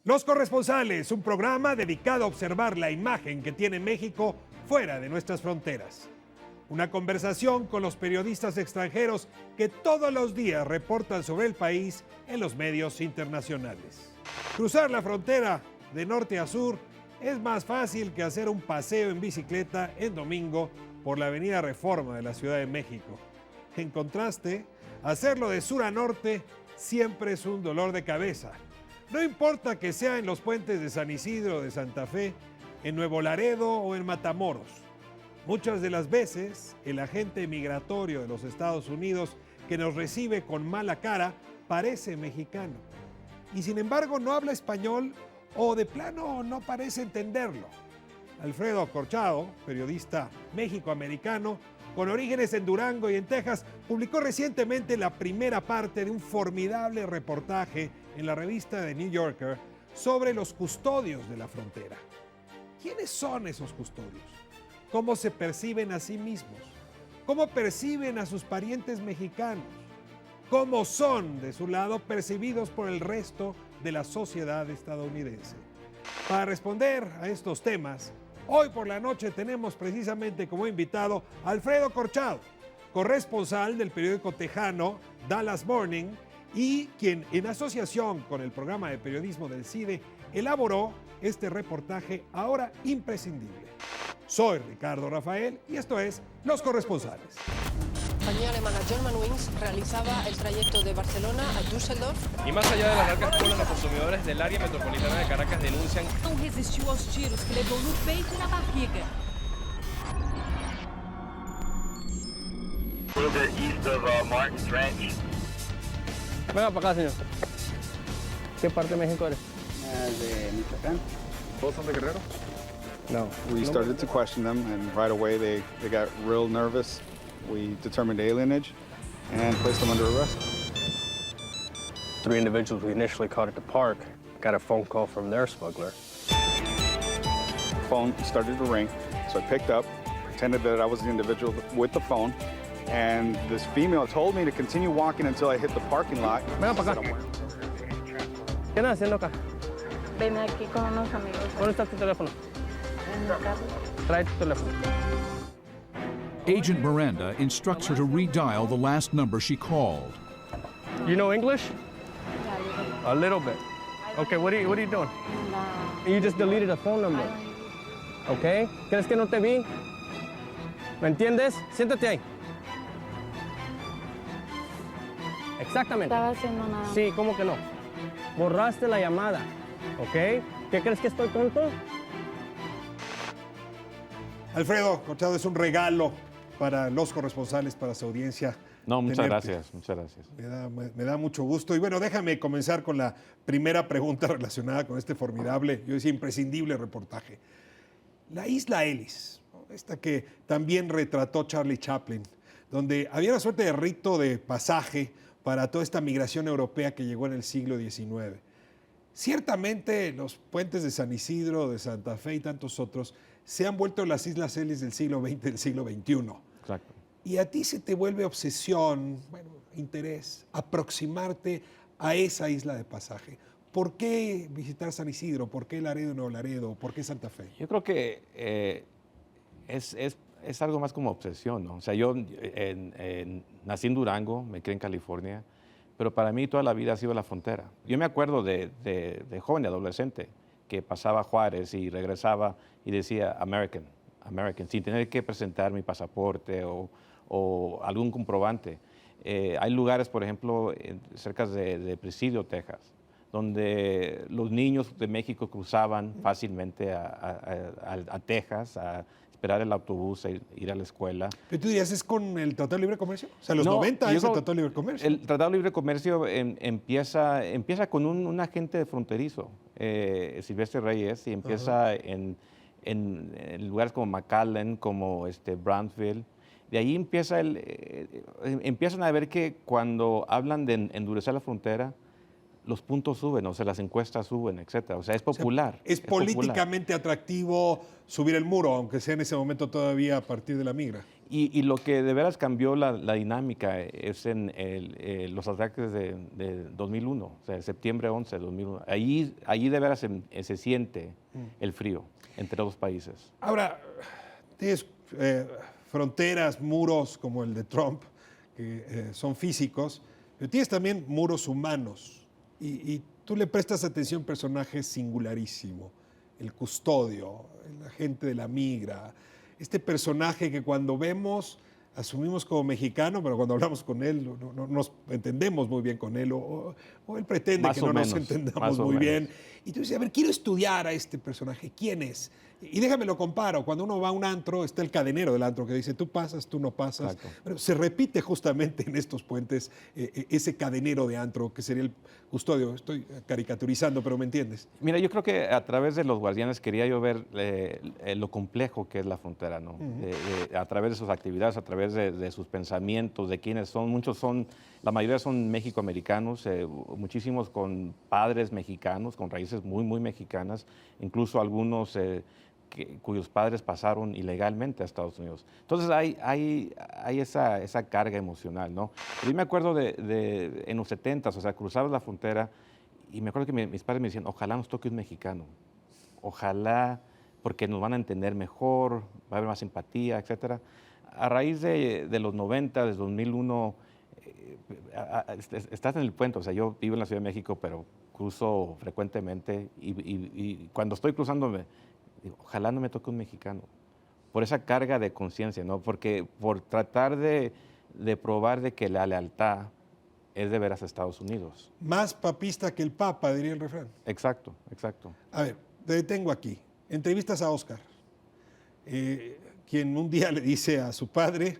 Los Corresponsales, un programa dedicado a observar la imagen que tiene México fuera de nuestras fronteras. Una conversación con los periodistas extranjeros que todos los días reportan sobre el país en los medios internacionales. Cruzar la frontera de norte a sur es más fácil que hacer un paseo en bicicleta en domingo por la avenida Reforma de la Ciudad de México. En contraste, hacerlo de sur a norte siempre es un dolor de cabeza. No importa que sea en los puentes de San Isidro o de Santa Fe, en Nuevo Laredo o en Matamoros. Muchas de las veces, el agente migratorio de los Estados Unidos que nos recibe con mala cara parece mexicano. Y sin embargo no habla español o de plano no parece entenderlo. Alfredo Corchado, periodista méxico-americano, con orígenes en Durango y en Texas, publicó recientemente la primera parte de un formidable reportaje en la revista The New Yorker sobre los custodios de la frontera. ¿Quiénes son esos custodios? ¿Cómo se perciben a sí mismos? ¿Cómo perciben a sus parientes mexicanos? ¿Cómo son, de su lado, percibidos por el resto de la sociedad estadounidense? Para responder a estos temas, hoy por la noche tenemos precisamente como invitado a Alfredo Corchado, corresponsal del periódico tejano Dallas Morning y quien en asociación con el programa de periodismo del CIDE elaboró este reportaje ahora imprescindible. Soy Ricardo Rafael y esto es Los Corresponsales. La compañía alemana Germanwings realizaba el trayecto de Barcelona a Düsseldorf. Y más allá de las largas colas, los consumidores del área metropolitana de Caracas denuncian. Não resistiu aos tiros que levou no peito e na barriga. A little bit east of Martin Trench. Venga para acá, señor. ¿Qué parte de México eres? De Michoacán. Both from the Guerrero? No. We started to question them, and right away they got real nervous. We determined alienage and placed them under arrest. 3 individuals we initially caught at the park got a phone call from their smuggler. Phone started to ring, so I picked up, pretended that I was the individual with the phone, and this female told me to continue walking until I hit the parking lot. Venga para acá. ¿Qué andas haciendo acá? Ven aquí con unos amigos. ¿Dónde está tu teléfono? En mi casa. Trae tu teléfono. Agent Miranda instructs her to redial the last number she called. You know English? A little bit. Okay, what are you doing? No. You just deleted a phone number. Okay? ¿Crees que no te vi? ¿Me entiendes? Siéntate ahí. Exactamente. Estaba haciendo nada. Sí, ¿cómo que no? Borraste la llamada, ¿ok? ¿Qué crees que estoy tonto? Alfredo Corchado, es un regalo para los corresponsales, para su audiencia. No, muchas tenerte. gracias, muchas gracias. Me da mucho gusto. Y bueno, déjame comenzar con la primera pregunta relacionada con este formidable, yo decía imprescindible reportaje. La isla Ellis, esta que también retrató Charlie Chaplin, donde había una suerte de rito de pasaje para toda esta migración europea que llegó en el siglo XIX. Ciertamente los puentes de San Isidro, de Santa Fe y tantos otros se han vuelto las Islas Ellis del siglo XX, del siglo XXI. Exacto. Y a ti se te vuelve obsesión, bueno, interés, aproximarte a esa isla de pasaje. ¿Por qué visitar San Isidro? ¿Por qué Laredo y Nuevo Laredo? ¿Por qué Santa Fe? Yo creo que es algo más como obsesión, ¿no? O sea, yo nací en Durango, me crié en California, pero para mí toda la vida ha sido la frontera. Yo me acuerdo de joven, de adolescente, que pasaba a Juárez y regresaba y decía American, American, sin tener que presentar mi pasaporte o algún comprobante. Hay lugares, por ejemplo, cerca de Presidio, Texas, donde los niños de México cruzaban fácilmente a Texas, a esperar el autobús, a ir a la escuela. ¿Pero tú dirías es con el Tratado de Libre Comercio? O sea, los 90 es el Tratado de Libre Comercio. El Tratado de Libre Comercio empieza con un agente fronterizo, Silvestre Reyes, y empieza en lugares como McAllen, como Brownsville. De ahí empiezan a ver que cuando hablan de endurecer la frontera, los puntos suben, o sea, las encuestas suben, etcétera. O sea, es popular. Es popular. políticamente atractivo subir el muro, aunque sea en ese momento todavía a partir de la migra. Y lo que de veras cambió la dinámica es en los ataques de 2001, o sea, septiembre 11 de 2001. Allí de veras se siente el frío entre los países. Ahora, tienes fronteras, muros como el de Trump, que son físicos, pero tienes también muros humanos. Y tú le prestas atención a un personaje singularísimo, el custodio, el agente de la migra. Este personaje que cuando vemos asumimos como mexicano, pero cuando hablamos con él no nos entendemos muy bien con él, o él pretende Más que o no nos menos, entendamos más o muy bien. menos. Y tú dices, a ver, quiero estudiar a este personaje, ¿quién es? Y déjame lo comparo, cuando uno va a un antro, está el cadenero del antro que dice, tú pasas, tú no pasas. Exacto. Bueno, se repite justamente en estos puentes ese cadenero de antro, que sería el custodio. Estoy caricaturizando, pero ¿me entiendes? Mira, yo creo que a través de los guardianes quería yo ver lo complejo que es la frontera, ¿no? A través de sus actividades, a través de sus pensamientos, de quiénes son. Muchos son, la mayoría son mexicoamericanos, muchísimos con padres mexicanos, con raíces muy, muy mexicanas, incluso algunos cuyos padres pasaron ilegalmente a Estados Unidos. Entonces hay esa carga emocional, ¿no? Pero yo me acuerdo en los 70s, o sea, cruzabas la frontera y me acuerdo que mis padres me decían, ojalá nos toque un mexicano, ojalá, porque nos van a entender mejor, va a haber más empatía, etcétera. A raíz de los 90, desde 2001, estás en el puente, o sea, yo vivo en la Ciudad de México, pero cruzo frecuentemente y cuando estoy cruzando digo, ojalá no me toque un mexicano, por esa carga de conciencia, ¿no? Porque por tratar de probar de que la lealtad es de veras a Estados Unidos. Más papista que el Papa, diría el refrán. Exacto, exacto. A ver, te detengo aquí. Entrevistas a Oscar, quien un día le dice a su padre,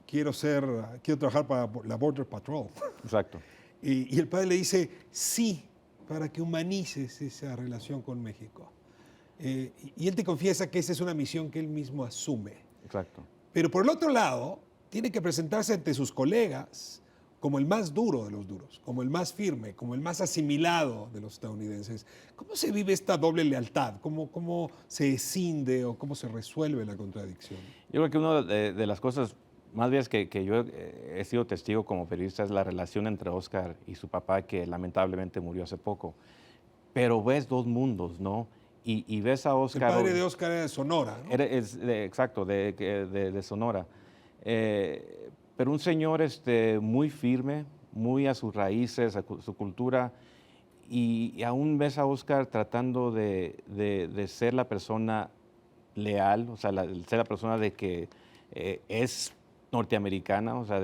quiero trabajar para la Border Patrol. Exacto. Y el padre le dice, sí, para que humanices esa relación con México. Y él te confiesa que esa es una misión que él mismo asume. Exacto. Pero por el otro lado, tiene que presentarse ante sus colegas como el más duro de los duros, como el más firme, como el más asimilado de los estadounidenses. ¿Cómo se vive esta doble lealtad? ¿Cómo se escinde o cómo se resuelve la contradicción? Yo creo que una de las cosas más bien que yo he sido testigo como periodista es la relación entre Oscar y su papá, que lamentablemente murió hace poco. Pero ves dos mundos, ¿no? Y ves a Oscar... El padre de Oscar era de Sonora, ¿no? Exacto, de Sonora. Pero un señor muy firme, muy a sus raíces, a su cultura, y aún ves a Oscar tratando de ser la persona leal, o sea, ser la persona de que es norteamericana, o sea,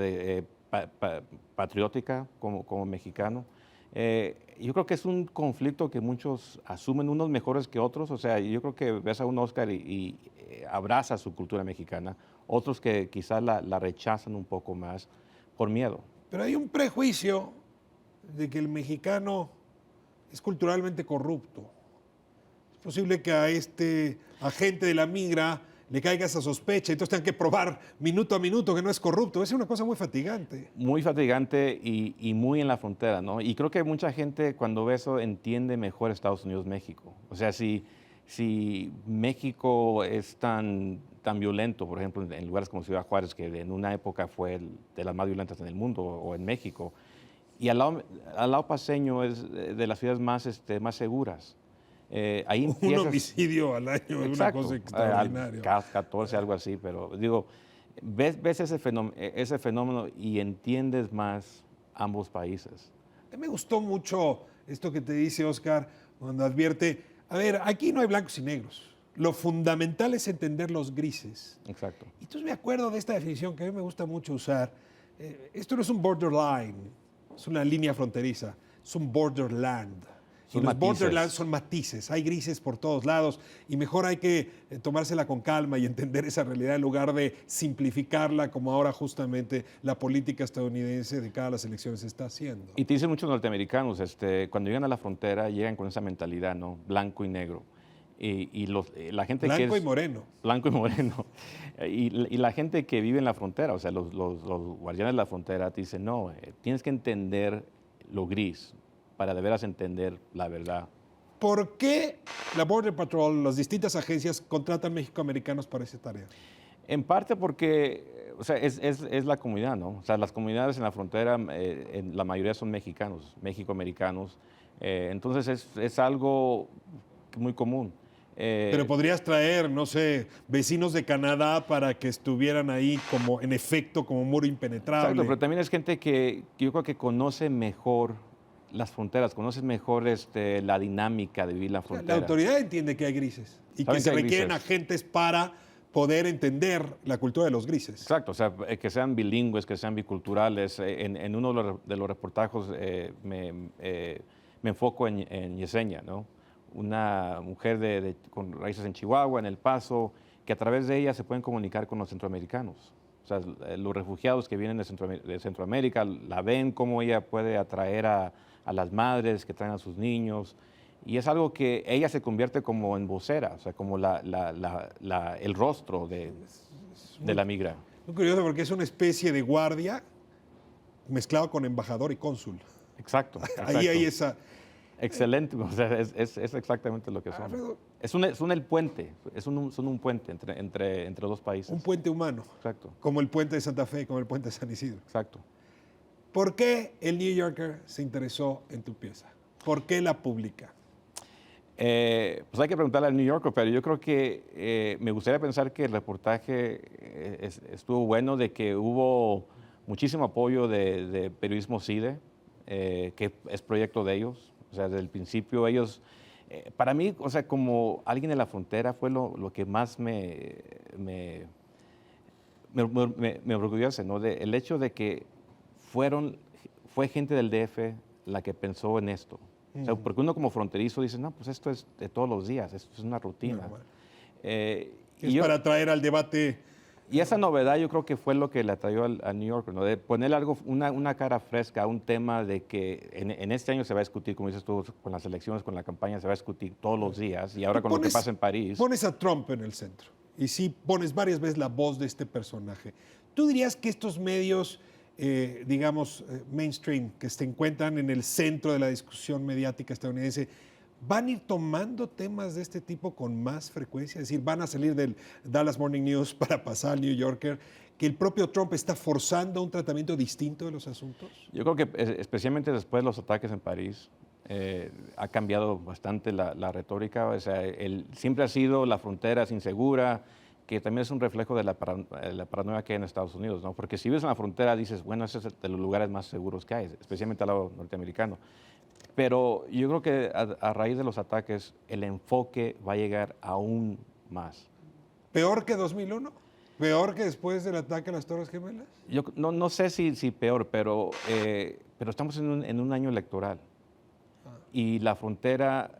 patriótica como mexicano. Yo creo que es un conflicto que muchos asumen, unos mejores que otros. O sea, yo creo que ves a un Oscar y abraza su cultura mexicana, otros que quizás la rechazan un poco más por miedo. Pero hay un prejuicio de que el mexicano es culturalmente corrupto. Es posible que a este agente de la migra le caiga esa sospecha, entonces tengan que probar minuto a minuto que no es corrupto. Es una cosa muy fatigante. Muy fatigante y muy en la frontera, ¿no? Y creo que mucha gente cuando ve eso entiende mejor Estados Unidos-México. O sea, si México es tan violento, por ejemplo, en lugares como Ciudad Juárez, que en una época fue de las más violentas en el mundo, o en México, y al lado paseño es de las ciudades más seguras. Ahí empiezas, un homicidio al año es una cosa extraordinaria. 14, algo así, pero digo, ves ese fenómeno y entiendes más ambos países. A mí me gustó mucho esto que te dice Oscar cuando advierte, a ver, aquí no hay blancos y negros. Lo fundamental es entender los grises. Exacto. Y entonces me acuerdo de esta definición que a mí me gusta mucho usar. Esto no es un borderline, es una línea fronteriza, es un borderland. Y los borderlands son matices, hay grises por todos lados y mejor hay que tomársela con calma y entender esa realidad en lugar de simplificarla como ahora justamente la política estadounidense de cada las elecciones está haciendo. Y te dicen muchos norteamericanos, cuando llegan a la frontera llegan con esa mentalidad, ¿no? Blanco y negro. La gente blanco que es, y moreno. Blanco y moreno. Y la gente que vive en la frontera, o sea, los guardianes de la frontera te dicen, no, tienes que entender lo gris. para de veras entender la verdad. ¿Por qué la Border Patrol, las distintas agencias, contratan mexicoamericanos para esa tarea? En parte porque, o sea, es la comunidad, ¿no? O sea, las comunidades en la frontera, la mayoría son mexicanos, mexicoamericanos. Entonces es algo muy común. Pero podrías traer, no sé, vecinos de Canadá para que estuvieran ahí como, en efecto, como muro impenetrable. Exacto, pero también es gente que yo creo que conoce mejor las fronteras, conoce mejor la dinámica de vivir la frontera. La autoridad entiende que hay grises y Saben que se que hay requieren grises. agentes para poder entender la cultura de los grises. Exacto, o sea, que sean bilingües, que sean biculturales. En uno de los reportajes me enfoco en Yesenia, ¿no? Una mujer con raíces en Chihuahua, en El Paso, que a través de ella se pueden comunicar con los centroamericanos. O sea, los refugiados que vienen de Centroamérica la ven cómo ella puede atraer a las madres que traen a sus niños. Y es algo que ella se convierte como en vocera, o sea, como el rostro de la migra. Muy curioso porque es una especie de guardia mezclado con embajador y cónsul. Exacto. Ahí hay esa... Excelente, o sea, es exactamente lo que son. Alfredo, Son el puente, son un puente entre dos países. un puente humano, Exacto, como el puente de Santa Fe, como el puente de San Isidro. exacto. ¿Por qué el New Yorker se interesó en tu pieza? ¿Por qué la publica? Pues hay que preguntarle al New Yorker, pero yo creo que me gustaría pensar que el reportaje estuvo bueno, de que hubo muchísimo apoyo de Periodismo CIDE, que es proyecto de ellos. O sea, desde el principio ellos, para mí, o sea, como alguien de la frontera, fue lo que más me orgullece, ¿no? El hecho de que fue gente del DF la que pensó en esto. O sea, porque uno como fronterizo dice, no, pues esto es de todos los días, esto es una rutina. Para traer al debate. Y esa novedad yo creo que fue lo que le atrayó al New Yorker, ¿no? De ponerle una cara fresca a un tema de que en este año se va a discutir, como dices tú, con las elecciones, con la campaña, se va a discutir todos los días. Y ahora con lo que pasa en París. Pones a Trump en el centro y sí pones varias veces la voz de este personaje. ¿Tú dirías que estos medios, digamos, mainstream, que se encuentran en el centro de la discusión mediática estadounidense, van a ir tomando temas de este tipo con más frecuencia? Es decir, van a salir del Dallas Morning News para pasar al New Yorker, que el propio Trump está forzando un tratamiento distinto de los asuntos. Yo creo que especialmente después de los ataques en París, ha cambiado bastante la retórica. O sea, siempre ha sido la frontera es insegura, que también es un reflejo de la paranoia que hay en Estados Unidos, ¿no? Porque si vives en la frontera dices, bueno, ese es de los lugares más seguros que hay, especialmente al lado norteamericano. Pero yo creo que a raíz de los ataques, el enfoque va a llegar aún más. ¿Peor que 2001? ¿Peor que después del ataque a las Torres Gemelas? Yo no sé si peor, pero estamos en un año electoral. Y la frontera,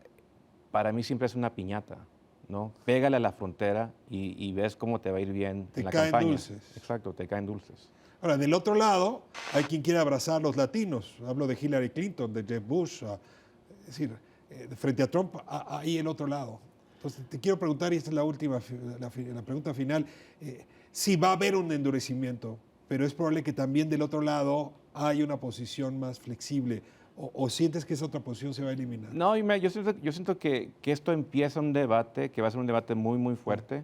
para mí, siempre es una piñata, ¿no? Pégale a la frontera y ves cómo te va a ir bien en la campaña. Te caen dulces. Exacto, te caen dulces. Ahora, del otro lado, hay quien quiere abrazar a los latinos. Hablo de Hillary Clinton, de Jeb Bush. Es decir, frente a Trump, ahí el otro lado. Entonces, te quiero preguntar, y esta es la última, la pregunta final, si va a haber un endurecimiento, pero es probable que también del otro lado hay una posición más flexible. ¿O sientes que esa otra posición se va a eliminar? No, yo siento que esto empieza un debate, que va a ser un debate muy, muy fuerte.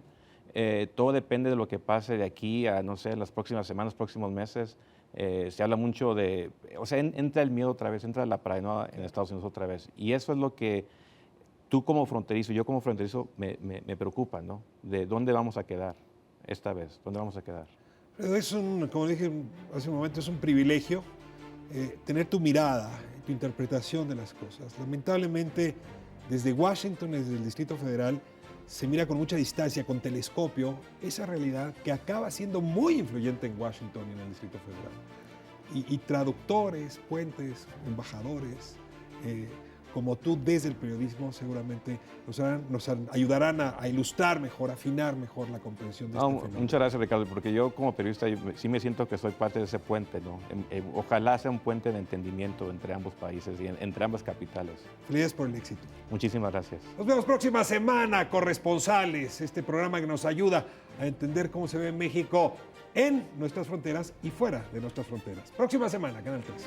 Todo depende de lo que pase de aquí a, no sé, las próximas semanas, próximos meses. Se habla mucho de, o sea, entra el miedo otra vez, entra la paranoia en Estados Unidos otra vez. Y eso es lo que tú como fronterizo, yo como fronterizo, me preocupa, ¿no? De dónde vamos a quedar esta vez, dónde vamos a quedar. Es como dije hace un momento, es un privilegio tener tu mirada, tu interpretación de las cosas. Lamentablemente, desde Washington, desde el Distrito Federal, se mira con mucha distancia, con telescopio, esa realidad que acaba siendo muy influyente en Washington y en el Distrito Federal. Y traductores, puentes, embajadores, como tú desde el periodismo, seguramente nos ayudarán a ilustrar mejor, a afinar mejor la comprensión de este fenómeno. Muchas gracias, Ricardo, porque yo como periodista sí me siento que soy parte de ese puente, ¿no? Ojalá sea un puente de entendimiento entre ambos países y entre ambas capitales. Felicidades por el éxito. Muchísimas gracias. Nos vemos próxima semana, Corresponsales, este programa que nos ayuda a entender cómo se ve México en nuestras fronteras y fuera de nuestras fronteras. Próxima semana, Canal 3.